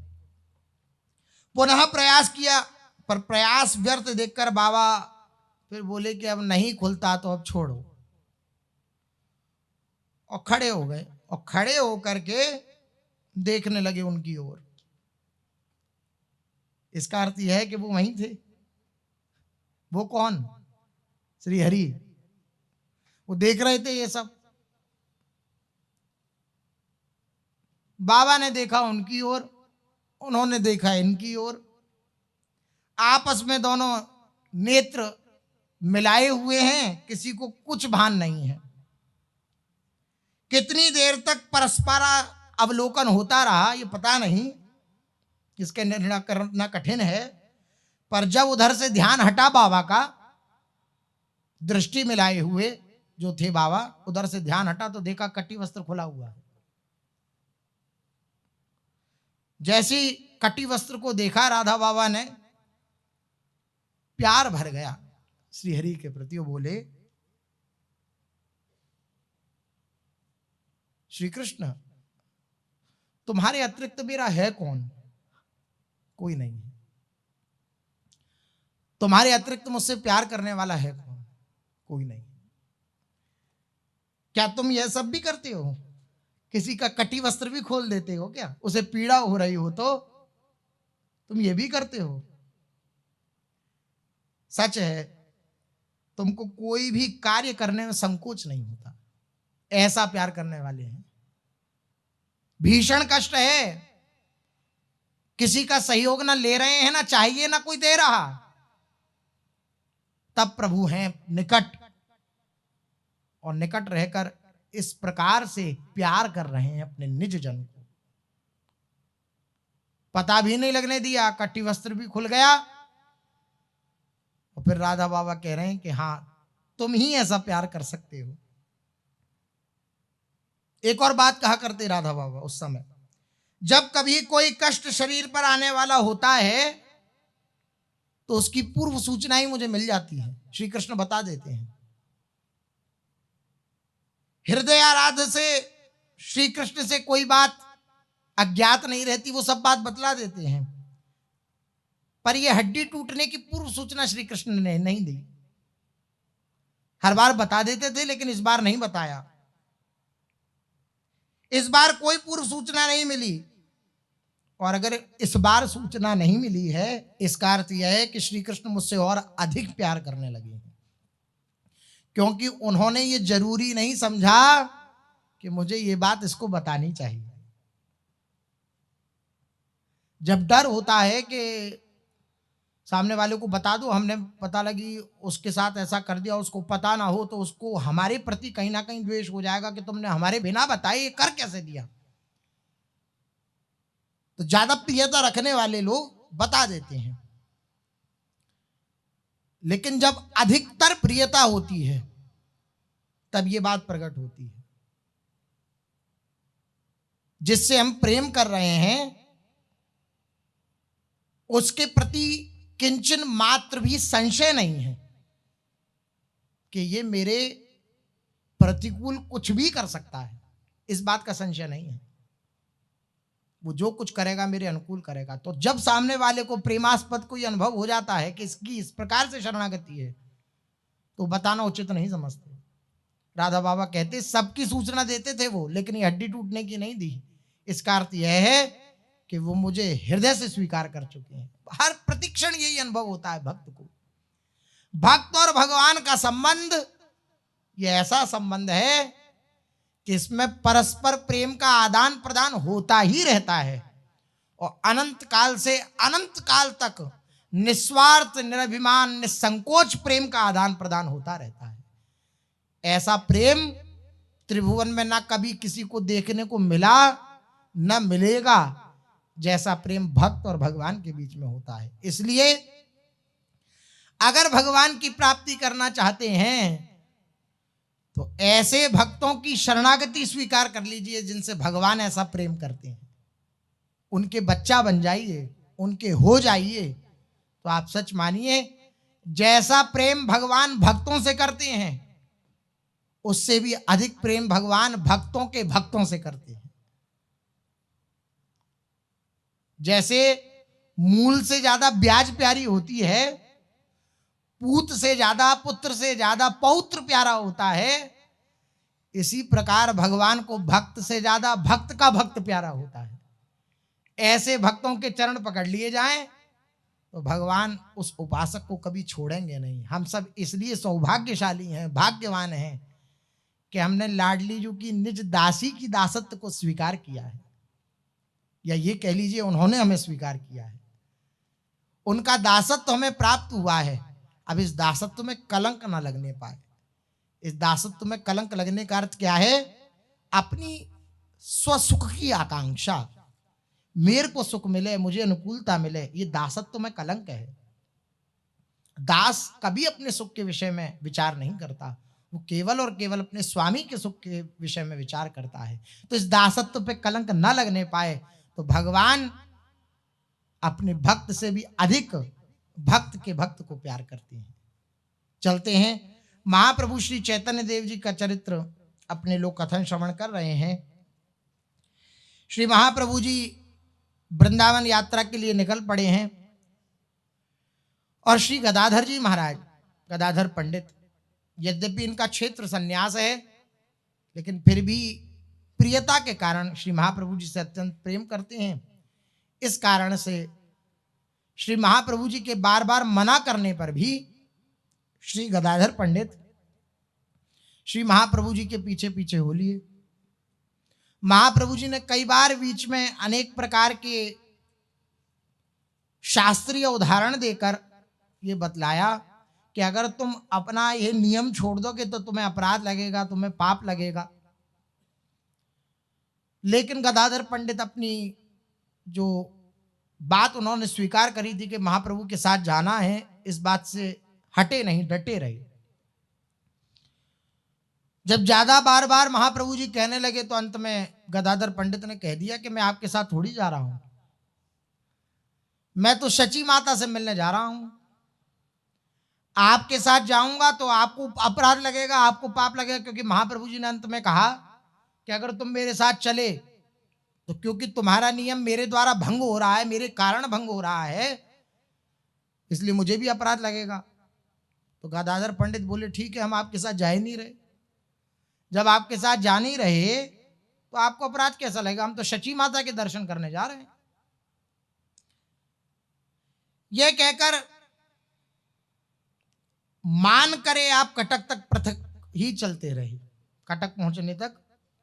पुनः प्रयास किया पर प्रयास व्यर्थ देखकर बाबा फिर बोले कि अब नहीं खुलता तो अब छोड़ो, और खड़े हो गए और खड़े होकर के देखने लगे उनकी ओर। इसका अर्थ यह है कि वो वहीं थे। वो कौन? श्री हरि। वो देख रहे थे ये सब। बाबा ने देखा उनकी ओर, उन्होंने देखा इनकी ओर। आपस में दोनों नेत्र मिलाए हुए हैं, किसी को कुछ भान नहीं है। कितनी देर तक परस्पर अवलोकन होता रहा ये पता नहीं, इसके निर्णय करना कठिन है। पर जब उधर से ध्यान हटा बाबा का, दृष्टि मिलाए हुए जो थे बाबा, उधर से ध्यान हटा तो देखा कटी वस्त्र खुला हुआ है। जैसी कटी वस्त्र को देखा राधा बाबा ने, प्यार भर गया श्री हरि के प्रति। वो बोले, श्री कृष्ण तुम्हारे अतिरिक्त मेरा है कौन? कोई नहीं है। तुम्हारे अतिरिक्त मुझसे प्यार करने वाला है कौन? कोई नहीं। क्या तुम यह सब भी करते हो? किसी का कटी वस्त्र भी खोल देते हो क्या? उसे पीड़ा हो रही हो तो तुम ये भी करते हो? सच है, तुमको कोई भी कार्य करने में संकोच नहीं होता, ऐसा प्यार करने वाले हैं। भीषण कष्ट है, किसी का सहयोग ना ले रहे हैं, ना चाहिए ना कोई दे रहा, तब प्रभु हैं निकट, और निकट रहकर इस प्रकार से प्यार कर रहे हैं अपने निज जन को। पता भी नहीं लगने दिया, कटी वस्त्र भी खुल गया। और फिर राधा बाबा कह रहे हैं कि हाँ तुम ही ऐसा प्यार कर सकते हो। एक और बात कहा करते राधा बाबा उस समय, जब कभी कोई कष्ट शरीर पर आने वाला होता है तो उसकी पूर्व सूचना ही मुझे मिल जाती है। श्री कृष्ण बता देते हैं। हृदय आराध्य से श्री कृष्ण से कोई बात अज्ञात नहीं रहती, वो सब बात बतला देते हैं। पर यह हड्डी टूटने की पूर्व सूचना श्री कृष्ण ने नहीं दी। हर बार बता देते थे लेकिन इस बार नहीं बताया। इस बार कोई पूर्व सूचना नहीं मिली, और अगर इस बार सूचना नहीं मिली है, इसका अर्थ यह है कि श्री कृष्ण मुझसे और अधिक प्यार करने लगे हैं, क्योंकि उन्होंने ये जरूरी नहीं समझा कि मुझे ये बात इसको बतानी चाहिए। जब डर होता है कि सामने वाले को बता दो, हमने पता लगी उसके साथ ऐसा कर दिया, उसको पता ना हो तो उसको हमारे प्रति कहीं ना कहीं द्वेष हो जाएगा कि तुमने हमारे बिना बताए ये कर कैसे दिया। तो ज्यादा प्रियता रखने वाले लोग बता देते हैं, लेकिन जब अधिकतर प्रियता होती है तब ये बात प्रकट होती है। जिससे हम प्रेम कर रहे हैं उसके प्रति किंचन मात्र भी संशय नहीं है कि ये मेरे प्रतिकूल कुछ भी कर सकता है, इस बात का संशय नहीं है। वो जो कुछ करेगा मेरे अनुकूल करेगा। तो जब सामने वाले को प्रेमास्पद कोई अनुभव हो जाता है कि इसकी इस प्रकार से शरणागति है, तो बताना उचित नहीं समझते। राधा बाबा कहते सबकी सूचना देते थे वो, लेकिन ये हड्डी टूटने की नहीं दी। इसका अर्थ यह है कि वो मुझे हृदय से स्वीकार कर चुके हैं। हर प्रतिक्षण यही अनुभव होता है भक्त को। भक्त और भगवान का संबंध ये ऐसा संबंध है कि इसमें परस्पर प्रेम का आदान प्रदान होता ही रहता है और अनंत काल से अनंत काल तक निस्वार्थ, निरभिमान, निसंकोच प्रेम का आदान प्रदान होता रहता है। ऐसा प्रेम त्रिभुवन में ना कभी किसी को देखने को मिला न मिलेगा, जैसा प्रेम भक्त और भगवान के बीच में होता है। इसलिए अगर भगवान की प्राप्ति करना चाहते हैं तो ऐसे भक्तों की शरणागति स्वीकार कर लीजिए जिनसे भगवान ऐसा प्रेम करते हैं। उनके बच्चा बन जाइए, उनके हो जाइए, तो आप सच मानिए जैसा प्रेम भगवान भक्तों से करते हैं उससे भी अधिक प्रेम भगवान भक्तों के भक्तों से करते हैं। जैसे मूल से ज्यादा ब्याज प्यारी होती है, पूत से ज्यादा, पुत्र से ज्यादा पौत्र प्यारा होता है, इसी प्रकार भगवान को भक्त से ज्यादा भक्त का भक्त प्यारा होता है। ऐसे भक्तों के चरण पकड़ लिए जाएं तो भगवान उस उपासक को कभी छोड़ेंगे नहीं। हम सब इसलिए सौभाग्यशाली हैं, भाग्यवान हैं कि हमने लाडली जी की निज दासी की दासत्व को स्वीकार किया है, या ये कह लीजिए उन्होंने हमें स्वीकार किया है। उनका दासत्व हमें प्राप्त हुआ है। अब इस दासत्व में कलंक ना लगने पाए। इस दासत्व में कलंक लगने का अर्थ क्या है? अपनी स्वसुख की आकांक्षा, मेरे को सुख मिले, मुझे अनुकूलता मिले, ये दासत्व में कलंक है। दास कभी अपने सुख के विषय में विचार नहीं करता, वो केवल और केवल अपने स्वामी के सुख के विषय में विचार करता है। तो इस दासत्व पे कलंक न लगने पाए तो भगवान अपने भक्त से भी अधिक भक्त के भक्त को प्यार करते हैं। चलते हैं, महाप्रभु श्री चैतन्य देव जी का चरित्र अपने लोग कथन श्रवण कर रहे हैं। श्री महाप्रभु जी वृंदावन यात्रा के लिए निकल पड़े हैं और श्री गदाधर जी महाराज, गदाधर पंडित, यद्यपि इनका क्षेत्र संन्यास है लेकिन फिर भी प्रियता के कारण श्री महाप्रभु जी से अत्यंत प्रेम करते हैं। इस कारण से श्री महाप्रभु जी के बार बार मना करने पर भी श्री गदाधर पंडित श्री महाप्रभु जी के पीछे पीछे हो लिए। महाप्रभु जी ने कई बार बीच में अनेक प्रकार के शास्त्रीय उदाहरण देकर ये बतलाया कि अगर तुम अपना ये नियम छोड़ दोगे तो तुम्हें अपराध लगेगा, तुम्हें पाप लगेगा। लेकिन गदाधर पंडित अपनी जो बात उन्होंने स्वीकार करी थी कि महाप्रभु के साथ जाना है, इस बात से हटे नहीं, डटे रहे। जब ज्यादा बार बार महाप्रभु जी कहने लगे तो अंत में गदाधर पंडित ने कह दिया कि मैं आपके साथ थोड़ी जा रहा हूं, मैं तो शची माता से मिलने जा रहा हूं। आपके साथ जाऊंगा तो आपको अपराध लगेगा, आपको पाप लगेगा, क्योंकि महाप्रभु जी ने अंत में कहा कि अगर तुम मेरे साथ चले तो क्योंकि तुम्हारा नियम मेरे द्वारा भंग हो रहा है, मेरे कारण भंग हो रहा है, इसलिए मुझे भी अपराध लगेगा। तो गदाधर पंडित बोले ठीक है, हम आपके साथ जा ही नहीं रहे। जब आपके साथ जा नहीं रहे तो आपको अपराध कैसा लगेगा? हम तो शची माता के दर्शन करने जा रहे हैं। यह कहकर मान करे आप कटक तक पृथक ही चलते रहे। कटक पहुंचने तक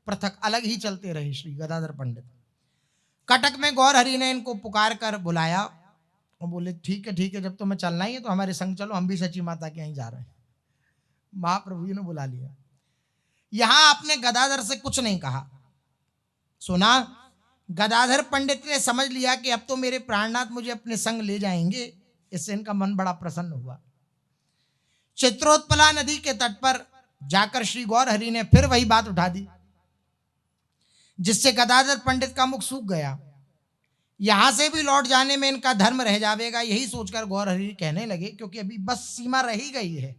पृथक अलग ही चलते रहे श्री गदाधर पंडित। कटक में गौर हरि ने इनको पुकार कर बुलाया और बोले ठीक है, जब तुम्हें चलना ही है तो हमारे संग चलो, हम भी सची माता के यहीं जा रहे हैं। महाप्रभु जी ने बुला लिया। यहां आपने गदाधर से कुछ नहीं कहा, सुना। गदाधर पंडित ने समझ लिया कि अब तो मेरे प्राणनाथ मुझे अपने संग ले जाएंगे। इससे इनका मन बड़ा प्रसन्न हुआ। चित्रोत्पला नदी के तट पर जाकर श्री गौर हरि ने फिर वही बात उठा दी, जिससे गदाधर पंडित का मुख सूख गया। यहां से भी लौट जाने में इनका धर्म रह जाएगा, यही सोचकर गौरहरि कहने लगे, क्योंकि अभी बस सीमा रही गई है,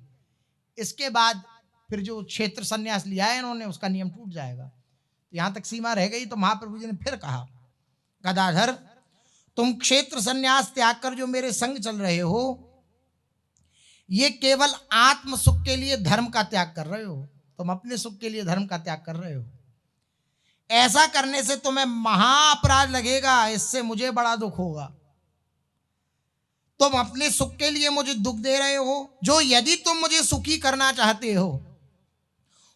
इसके बाद फिर जो क्षेत्र संन्यास लिया है इन्होंने उसका नियम टूट जाएगा। यहां तक सीमा रह गई तो महाप्रभु जी ने फिर कहा, गदाधर तुम क्षेत्र संन्यास त्याग कर जो मेरे संग चल रहे हो, ये केवल आत्म सुख के लिए धर्म का त्याग कर रहे हो, तुम अपने सुख के लिए धर्म का त्याग कर रहे हो। ऐसा करने से तुम्हें महाअपराध लगेगा, इससे मुझे बड़ा दुख होगा। तुम अपने सुख के लिए मुझे दुख दे रहे हो, जो यदि तुम मुझे सुखी करना चाहते हो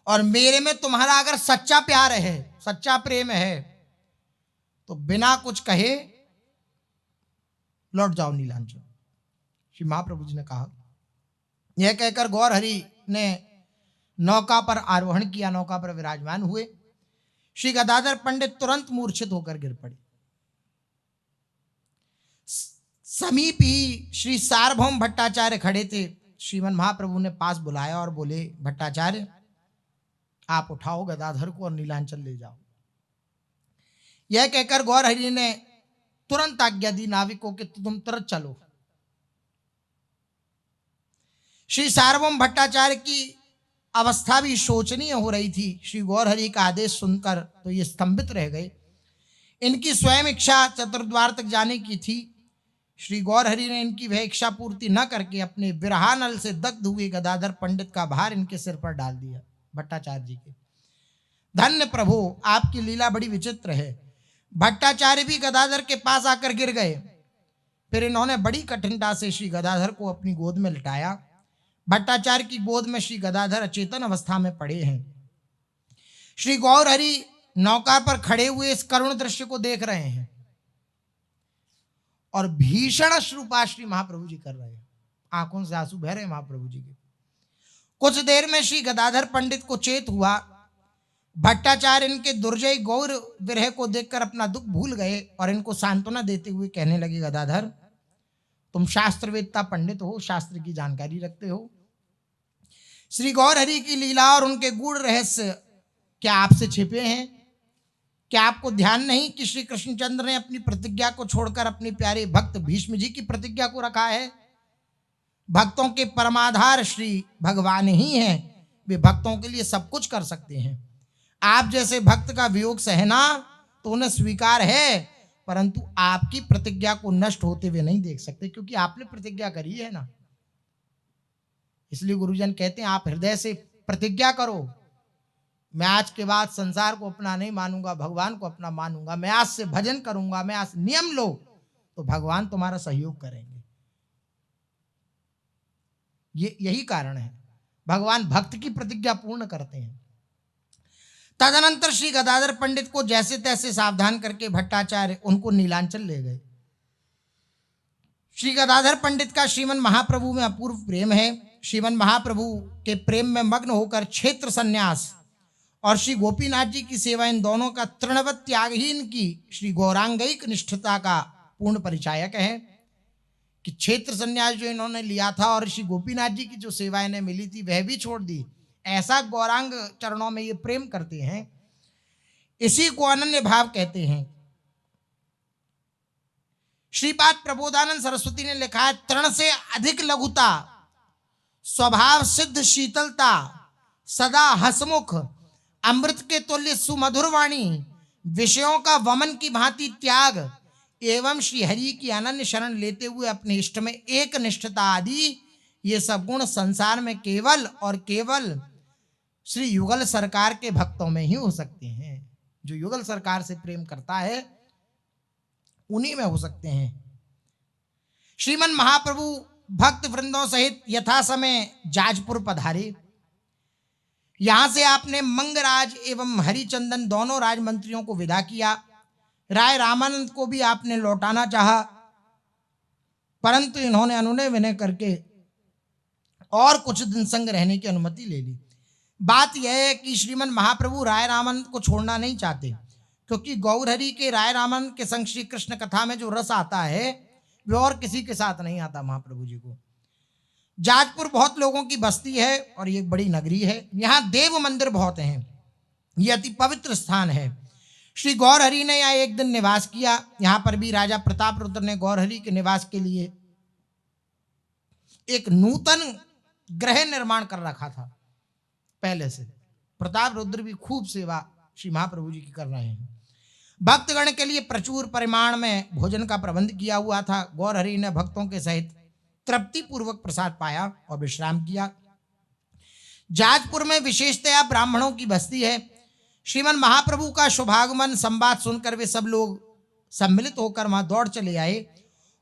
और मेरे में तुम्हारा अगर सच्चा प्यार है, सच्चा प्रेम है, तो बिना कुछ कहे लौट जाओ नीलांचल। श्री महाप्रभु जी ने कहा। यह कहकर गौरहरि ने नौका पर आरोहण किया, नौका पर विराजमान हुए। श्री गदाधर पंडित तुरंत मूर्छित होकर गिर पड़े। समीप ही श्री सार्वभौम भट्टाचार्य खड़े थे। श्रीमन महाप्रभु ने पास बुलाया और बोले, भट्टाचार्य आप उठाओ गदाधर को और नीलांचल ले जाओ। यह कहकर गौरहरि ने तुरंत आज्ञा दी नाविकों के, तुम तुरंत चलो। श्री सार्वभौम भट्टाचार्य की अवस्था भी शोचनीय हो रही थी। श्री गौरहरि का आदेश सुनकर तो ये स्तंभित रह गए। इनकी स्वयं इच्छा चतुर्द्वार तक जाने की थी। श्री गौरहरि ने इनकी वह इच्छा पूर्ति न करके अपने विरहानल से दग्ध हुए गदाधर पंडित का भार इनके सिर पर डाल दिया, भट्टाचार्य जी के। धन्य प्रभु, आपकी लीला बड़ी विचित्र है। भट्टाचार्य भी गदाधर के पास आकर गिर गए। फिर इन्होंने बड़ी कठिनता से श्री गदाधर को अपनी गोद में लिटाया। भट्टाचार्य की गोद में श्री गदाधर अचेतन अवस्था में पड़े हैं। श्री गौरहरि नौका पर खड़े हुए इस करुण दृश्य को देख रहे हैं और भीषण अश्रुपात श्री महाप्रभु जी कर रहे हैं। आंखों से आंसू बह रहे हैं महाप्रभु जी के। कुछ देर में श्री गदाधर पंडित को चेत हुआ। भट्टाचार्य इनके दुर्जय गौर विरह को देखकर अपना दुख भूल गए और इनको सांत्वना देते हुए कहने लगे, गदाधर तुम शास्त्रवेत्ता पंडित हो, शास्त्र की जानकारी रखते हो। श्री गौरहरि की लीला और उनके गूढ़ रहस्य क्या आपसे छिपे हैं? क्या आपको ध्यान नहीं कि श्री कृष्णचंद्र ने अपनी प्रतिज्ञा को छोड़कर अपने प्यारे भक्त भीष्म जी की प्रतिज्ञा को रखा है? भक्तों के परमाधार श्री भगवान ही हैं, वे भक्तों के लिए सब कुछ कर सकते हैं। आप जैसे भक्त का वियोग सहना तो उन्हें स्वीकार है, परंतु आपकी प्रतिज्ञा को नष्ट होते हुए नहीं देख सकते, क्योंकि आपने प्रतिज्ञा करी है ना। इसलिए गुरुजन कहते हैं आप हृदय से प्रतिज्ञा करो, मैं आज के बाद संसार को अपना नहीं मानूंगा, भगवान को अपना मानूंगा, मैं आज से भजन करूंगा, मैं आज नियम लो, तो भगवान तुम्हारा सहयोग करेंगे। यही कारण है भगवान भक्त की प्रतिज्ञा पूर्ण करते हैं। तदनंतर श्री गदाधर पंडित को जैसे तैसे सावधान करके भट्टाचार्य उनको नीलांचल ले गए। श्री गदाधर पंडित का श्रीमन महाप्रभु में अपूर्व प्रेम है। श्रीमन महाप्रभु के प्रेम में मग्न होकर क्षेत्र संन्यास और श्री गोपीनाथ जी की सेवा, इन दोनों का तृणवत त्याग ही इनकी श्री गौरांगिक निष्ठता का पूर्ण परिचायक है। कि क्षेत्र संन्यास जो इन्होंने लिया था और श्री गोपीनाथ जी की जो सेवा इन्हें मिली थी वह भी छोड़ दी, ऐसा गौरांग चरणों में ये प्रेम करते हैं। इसी को अनन्य भाव कहते हैं। श्रीपाद प्रबोधानंद सरस्वती ने लिखा है, तृण से अधिक लघुता, स्वभाव सिद्ध शीतलता, सदा हसमुख, अमृत के तुल्य सुमधुर वाणी, विषयों का वमन की भांति त्याग एवं श्री हरि की अनन्य शरण लेते हुए अपने इष्ट में एक निष्ठता आदि, ये सब गुण संसार में केवल और केवल श्री युगल सरकार के भक्तों में ही हो सकते हैं। जो युगल सरकार से प्रेम करता है उन्हीं में हो सकते हैं। श्रीमन महाप्रभु भक्त वृंदों सहित यथा समय जाजपुर पधारे। यहां से आपने मंगराज एवं हरिचंदन दोनों राजमंत्रियों को विदा किया। राय रामानंद को भी आपने लौटाना चाहा, परंतु इन्होंने अनुनय विनय करके और कुछ दिन संग रहने की अनुमति ले ली। बात यह है कि श्रीमन महाप्रभु राय रामानंद को छोड़ना नहीं चाहते, क्योंकि गौरहरि के राय रामानंद के संग श्री कृष्ण कथा में जो रस आता है वो और किसी के साथ नहीं आता महाप्रभु जी को। जाजपुर बहुत लोगों की बस्ती है और ये एक बड़ी नगरी है। यहाँ देव मंदिर बहुत हैं, ये अति पवित्र स्थान है। श्री गौरहरि ने यहाँ एक दिन निवास किया। यहाँ पर भी राजा प्रताप रुद्र ने गौरहरि के निवास के लिए एक नूतन गृह निर्माण कर रखा था पहले से। प्रताप रुद्र भी खूब सेवा श्री महाप्रभु जी की कर रहे हैं। भक्तगण के लिए प्रचुर परिमाण में भोजन का प्रबंध किया हुआ था। गौरहरि ने भक्तों के सहित तृप्ति पूर्वक प्रसाद पाया और विश्राम किया। जाजपुर में विशेषतया ब्राह्मणों की बस्ती है। श्रीमन महाप्रभु का शुभागमन संवाद सुनकर वे सब लोग सम्मिलित होकर वहां दौड़ चले आए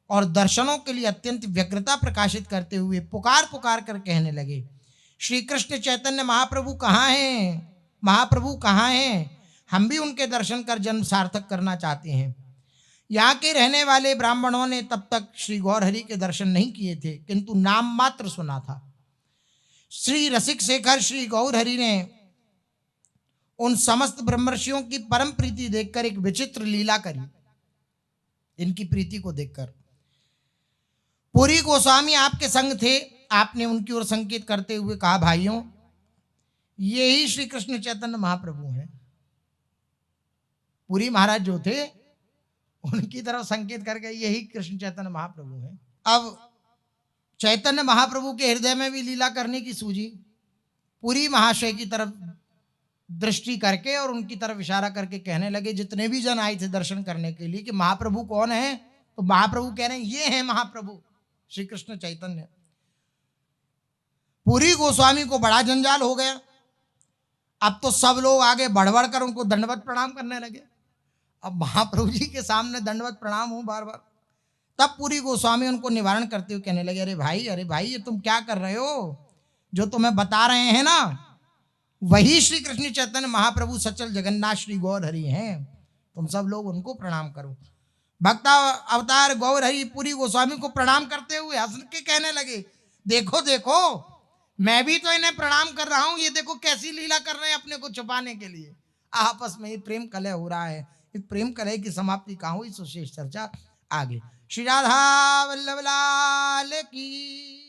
और दर्शनों के लिए अत्यंत व्यग्रता प्रकाशित करते हुए पुकार पुकार कर कहने लगे, श्री कृष्ण चैतन्य महाप्रभु कहाँ हैं? महाप्रभु कहाँ हैं? हम भी उनके दर्शन कर जन्म सार्थक करना चाहते हैं। यहाँ के रहने वाले ब्राह्मणों ने तब तक श्री गौरहरि के दर्शन नहीं किए थे, किंतु नाम मात्र सुना था। श्री रसिक शेखर श्री गौरहरि ने उन समस्त ब्रह्मर्षियों की परम प्रीति देखकर एक विचित्र लीला करी। इनकी प्रीति को देखकर पुरी गोस्वामी आपके संग थे। आपने उनकी ओर संकेत करते हुए कहा, भाइयों, ये ही श्री कृष्ण चैतन्य महाप्रभु हैं। पुरी महाराज जो थे उनकी तरफ संकेत करके यही कृष्ण चैतन्य महाप्रभु हैं। अब चैतन्य महाप्रभु के हृदय में भी लीला करने की सूझी। पुरी महाशय की तरफ दृष्टि करके और उनकी तरफ इशारा करके कहने लगे, जितने भी जन आए थे दर्शन करने के लिए, कि महाप्रभु कौन है? तो महाप्रभु कह रहे हैं, ये है महाप्रभु श्री कृष्ण चैतन्य। पुरी गोस्वामी को बड़ा जंजाल हो गया। अब तो सब लोग आगे बढ़ बढ़ कर उनको दंडवत प्रणाम करने लगे। अब महाप्रभु जी के सामने दंडवत प्रणाम हो बार बार। तब पुरी गोस्वामी उनको निवारण करते हुए कहने लगे, अरे भाई, ये तुम क्या कर रहे हो? जो तुम्हें बता रहे हैं ना, वही श्री कृष्ण चैतन्य महाप्रभु सचल जगन्नाथ श्री गौरहरि हैं। तुम सब लोग उनको प्रणाम करो। भक्ता अवतार गौरहरि पुरी गोस्वामी को प्रणाम करते हुए हंस के कहने लगे, देखो देखो, मैं भी तो इन्हें प्रणाम कर रहा हूं, ये देखो कैसी लीला कर रहे हैं अपने को छुपाने के लिए। आपस में ये प्रेम कलह हो रहा है। इस प्रेम कलह की समाप्ति कहाँ हुई, सुशेष चर्चा आगे। श्री राधा वल्लभ लाल की।